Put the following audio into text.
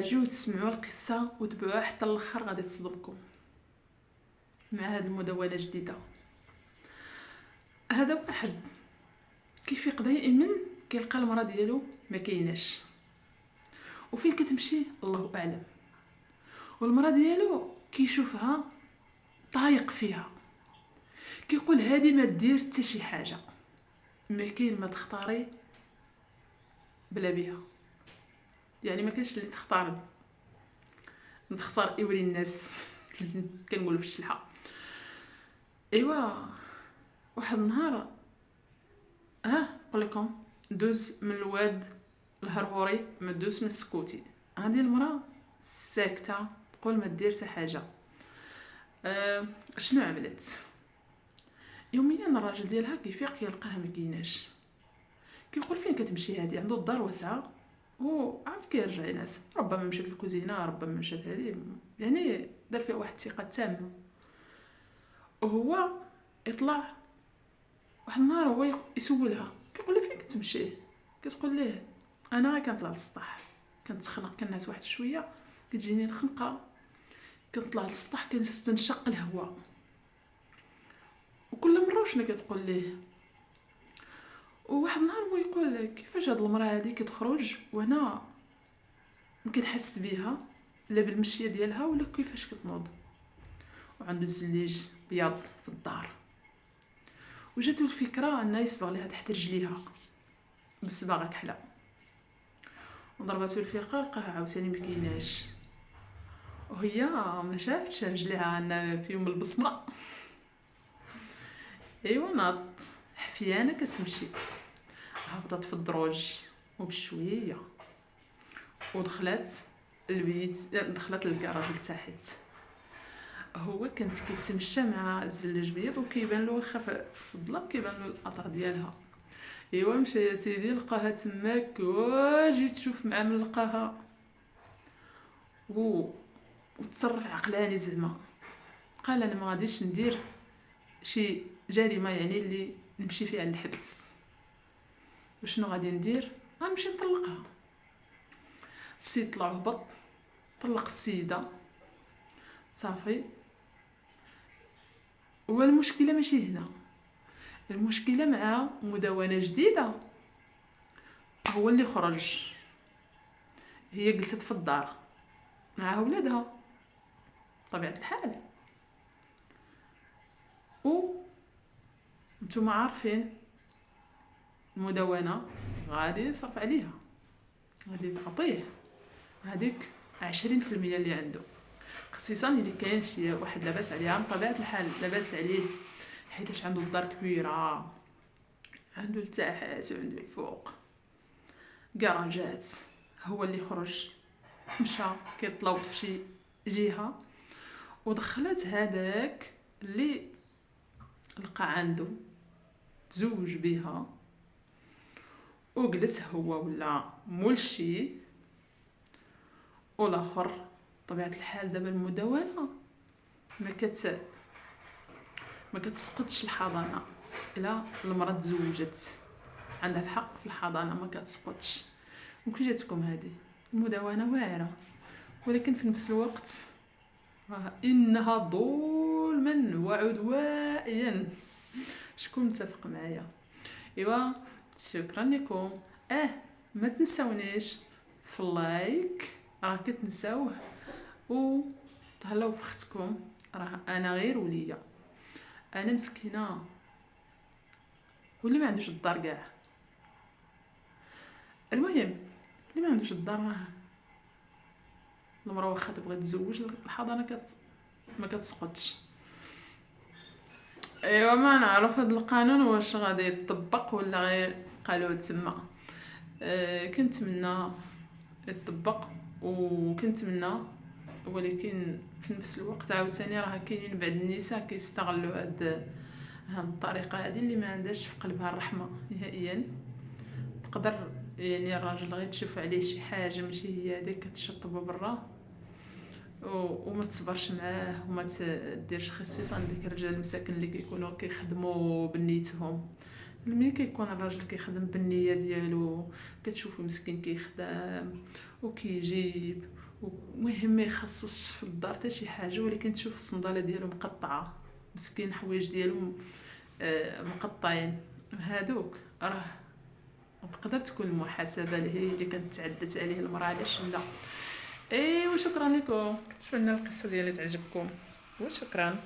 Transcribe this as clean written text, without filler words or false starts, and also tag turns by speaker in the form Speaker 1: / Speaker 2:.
Speaker 1: جيو تسمعوا القصه وتبعوها حتى الاخر، غادي تصدمكم مع هذه المدونه جديده. هذا واحد كيفيق دائما كيلقى المراه ديالو ما كايناش، وفين كتمشي الله اعلم، والمراه ديالو كيشوفها طايق فيها، كيقول هذه ما دير حتى شي حاجه، ما كاين ما تختاري بلا بها. يعني ما كاينش اللي تختار اوري الناس كنقولوا في الشلحه. ايوا واحد النهار نقول لكم دوز من الواد الهرهوري ما دوز من السكوتي. هذه المراه ساكته تقول ما دير حتى حاجه. شنو عملت؟ يوميا الراجل ديالها كيفيق كيلقاها ما كايناش، كيقول فين كتمشي هذه؟ عنده الدار واسعه وعاد كيرجع ناس، ربما مشات للكوزينه، ربما مشات هذه، يعني دار فيها واحد الثقه تامه. وهو يطلع واحد النهار هو يسولها، كيقول لها فين كتمشي؟ كتقول ليه انا كنطلع للسطح، كنتخنق كنعس واحد شويه، كتجيني الخنقه، كنطلع للسطح كنستنشق الهواء. وكل مره شنو كتقول ليه؟ وواحد النهار هو يقول كيفاش هاد المراه هادي كتخرج وانا ما كنحس بيها لا بالمشيه ديالها ولا كيفاش كتنوض، وعنده الزليج بياض في الدار. وجاتو الفكره انها يصبغ ليها تحت رجليها بالصباغه كحله، وضربات في الفيقه لقاها عاوتاني ما كايناش، وهي ما شافتش رجليها ان فيهم البصمه. ايوا ناضت حفيانه كتمشي، هبطت في الدروج وبشويه ودخلت البيت، دخلت للكراج لتحت. هو كانت كيتمشى مع الزلاج بيض وكيبان له واخا في الظلام كيبان له الاثر ديالها. ايوا مشى يا سيدي لقاها تماك، واجي تشوف مع من لقاها وتصرف عقلاني زعما، قال انا ما غاديش ندير شي جريمه يعني اللي نمشي فيها للحبس، وشنو غادي ندير؟ غنمشي نطلقها. السيد طلع هبط طلق السيده صافي. والمشكله ماشي هنا، المشكله مع مدونه جديده. هو اللي خرج، هي جلست في الدار مع ولادها طبيعه الحال، و نتوما عارفين المدونه غادي يصرف عليها، غادي تعطيه هذيك 20% اللي عنده، خصيصا اللي كاين شي واحد لاباس عليها بطبيعه الحال لاباس عليه، حيتاش عنده الدار كبيره، عنده لتحت وعنده الفوق كراجات. هو اللي خرج مشى كيطلوط في شي جهه، ودخلت هذاك اللي لقى عنده تزوج بها، وجلس هو ولا مولشي. والاخر طبيعه الحال دابا المدونه ما كتسقطش الحضانه الا المراه تزوجت، عندها الحق في الحضانه ما كتسقطش. وكي جاتكم هذه المدونه واعره، ولكن في نفس الوقت انها ظلما وعدوانيا. شكون متفق معايا؟ ايوا شكرا لكم. ما تنساونيش في اللايك، راه كتنساوه، وتهلاو في اختكم، راه انا غير وليا، انا مسكينه واللي ما عندوش الدار كاع. المهم اللي ما عندوش الدار راه المراه واخا تبغي تزوج الحضانه ما كتسقطش. ايوا ما نعرف هذا القانون واش غادي يطبق ولا غير قالوه تما. كنتمنى يطبق وكنتمنى، ولكن في نفس الوقت عاوتاني راه كاينين بعض النساء كيستغلوا هاد الطريقه هذه اللي ما عندهاش في قلبها الرحمه نهائيا. تقدر يعني الراجل غير تشوف عليه شي حاجه ماشي هي هذيك كتشطبو برا وما تصبرش معاه وما تديرش، خصيصا ديك الرجال المساكن اللي كيكونوا كيخدموا بنيتهم. ملي كيكون الراجل كيخدم بالنيه ديالو كتشوفو مسكين كيخدم وكيجيب، ومهم ما يخصصش في الدار حتى شي حاجه، ولكن تشوف الصنداله ديالو مقطعه، مسكين الحوايج ديالو مقطعين، هادوك راه تقدر تكون المحاسبه اللي هي اللي كانت تعدت عليه المراه، علاش لا. وشكرا لكم، كنتمنى القصه ديالي تعجبكم، وشكرا.